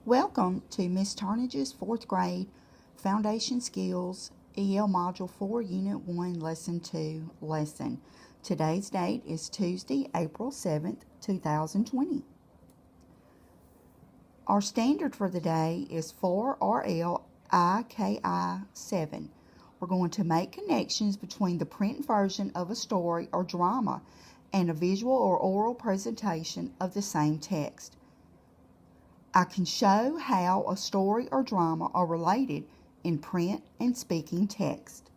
Welcome to Miss Turnage's 4th grade Foundation Skills EL Module 4 Unit 1 Lesson 2 lesson. Today's date is Tuesday, April 7th, 2020. Our standard for the day is 4RL IKI 7. We're going to make connections between the print version of a story or drama and a visual or oral presentation of the same text. I can show how a story or drama are related in print and speaking text.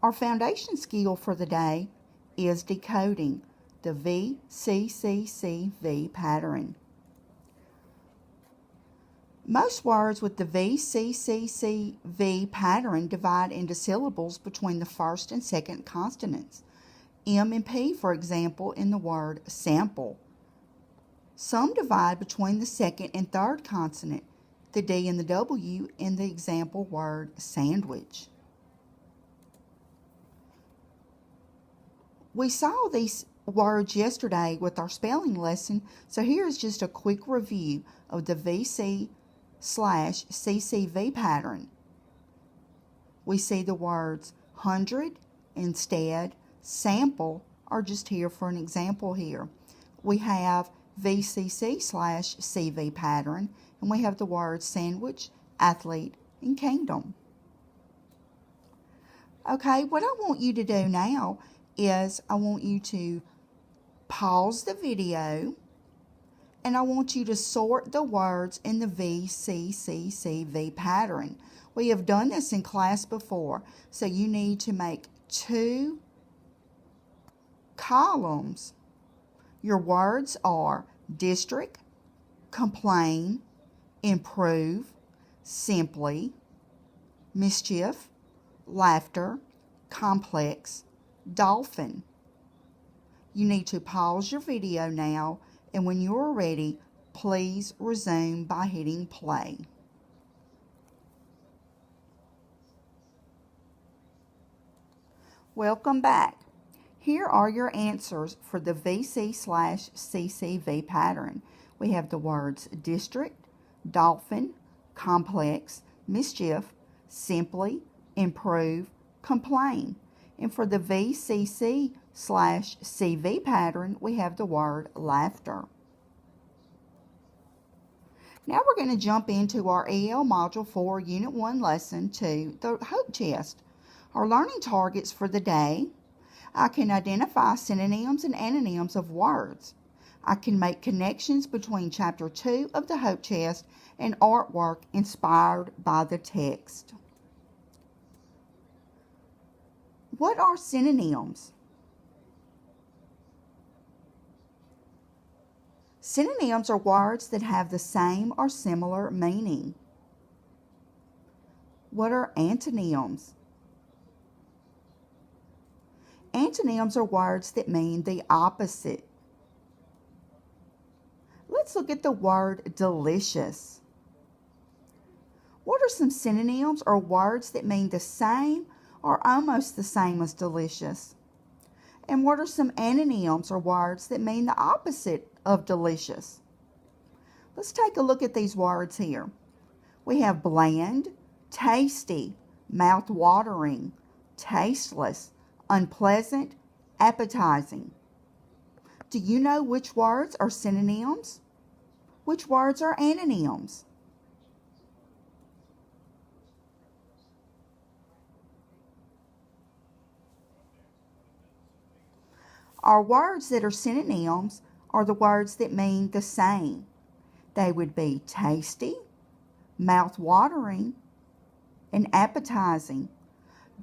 Our foundation skill for the day is decoding the VCCCV pattern. Most words with the VCCCV pattern divide into syllables between the first and second consonants. M and P, for example, in the word sample. Some divide between the second and third consonant, the D and the W in the example word sandwich. We saw these words yesterday with our spelling lesson, so here is just a quick review of the VC/CCV pattern. We see the words hundred, instead, sample are just here for an example here. We have VCC/CV pattern, and we have the words sandwich, athlete, and kingdom. Okay, what I want you to do now is I want you to pause the video and I want you to sort the words in the VCCCV pattern. We have done this in class before, so you need to make 2 columns. Your words are district, complain, improve, simply, mischief, laughter, complex, dolphin. You need to pause your video now, and when you are ready, please resume by hitting play. Welcome back. Here are your answers for the VC/CCV pattern. We have the words district, dolphin, complex, mischief, simply, improve, complain. And for the VCC/CV pattern, we have the word laughter. Now we're going to jump into our EL Module 4 Unit 1 Lesson 2, the Hope Chest. Our learning targets for the day: I can identify synonyms and antonyms of words. I can make connections between Chapter 2 of the Hope Chest and artwork inspired by the text. What are synonyms? Synonyms are words that have the same or similar meaning. What are antonyms? Antonyms are words that mean the opposite. Let's look at the word delicious. What are some synonyms or words that mean the same or almost the same as delicious? And what are some antonyms or words that mean the opposite of delicious? Let's take a look at these words here. We have bland, tasty, mouth-watering, tasteless, unpleasant, appetizing. Do you know which words are synonyms? Which words are antonyms? Our words that are synonyms are the words that mean the same. They would be tasty, mouth-watering, and appetizing.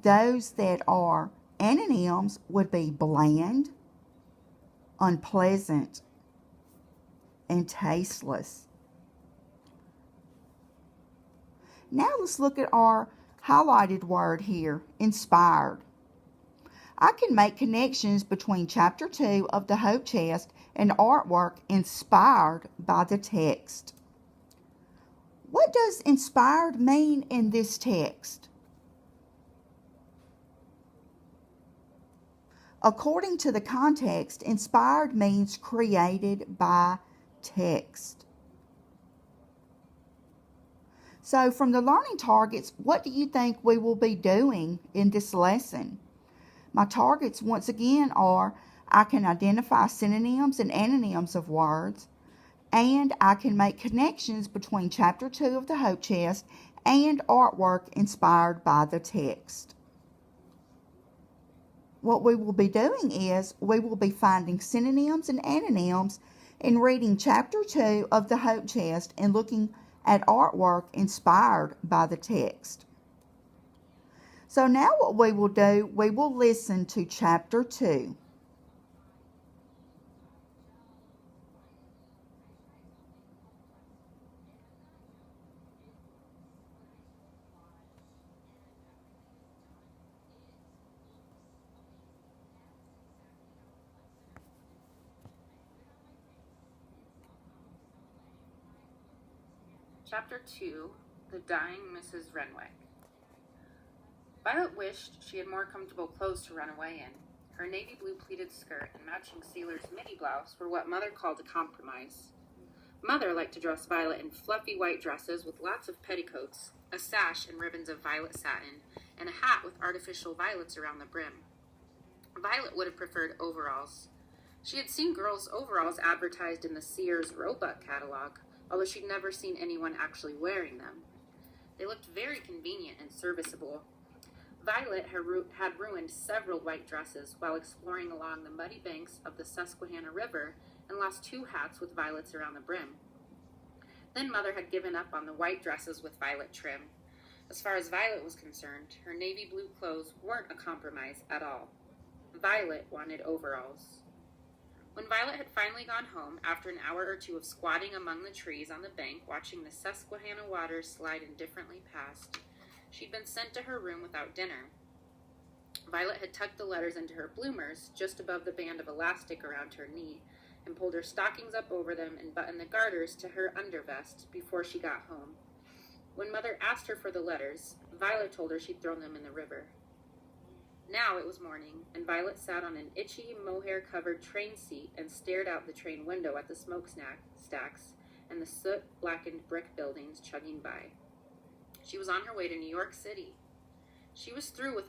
Those that are antonyms would be bland, unpleasant, and tasteless. Now let's look at our highlighted word here, inspired. I can make connections between Chapter 2 of the Hope Chest and artwork inspired by the text. What does inspired mean in this text? According to the context, inspired means created by text. So from the learning targets, what do you think we will be doing in this lesson? My targets once again are I can identify synonyms and antonyms of words, and I can make connections between Chapter 2 of the Hope Chest and artwork inspired by the text. What we will be doing is we will be finding synonyms and antonyms and reading Chapter 2 of the Hope Chest and looking at artwork inspired by the text. So now what we will do, we will listen to Chapter 2. Chapter 2, The Dying Mrs. Renwick. Violet wished she had more comfortable clothes to run away in. Her navy blue pleated skirt and matching sailor's midi blouse were what Mother called a compromise. Mother liked to dress Violet in fluffy white dresses with lots of petticoats, a sash and ribbons of violet satin, and a hat with artificial violets around the brim. Violet would have preferred overalls. She had seen girls' overalls advertised in the Sears Roebuck catalog, although she'd never seen anyone actually wearing them. They looked very convenient and serviceable. Violet had ruined several white dresses while exploring along the muddy banks of the Susquehanna River and lost 2 hats with violets around the brim. Then Mother had given up on the white dresses with violet trim. As far as Violet was concerned, her navy blue clothes weren't a compromise at all. Violet wanted overalls. When Violet had finally gone home, after an hour or 2 of squatting among the trees on the bank, watching the Susquehanna waters slide indifferently past, she'd been sent to her room without dinner. Violet had tucked the letters into her bloomers, just above the band of elastic around her knee, and pulled her stockings up over them and buttoned the garters to her undervest before she got home. When Mother asked her for the letters, Violet told her she'd thrown them in the river. Now it was morning, and Violet sat on an itchy, mohair-covered train seat and stared out the train window at the smokestacks and the soot-blackened brick buildings chugging by. She was on her way to New York City. She was through with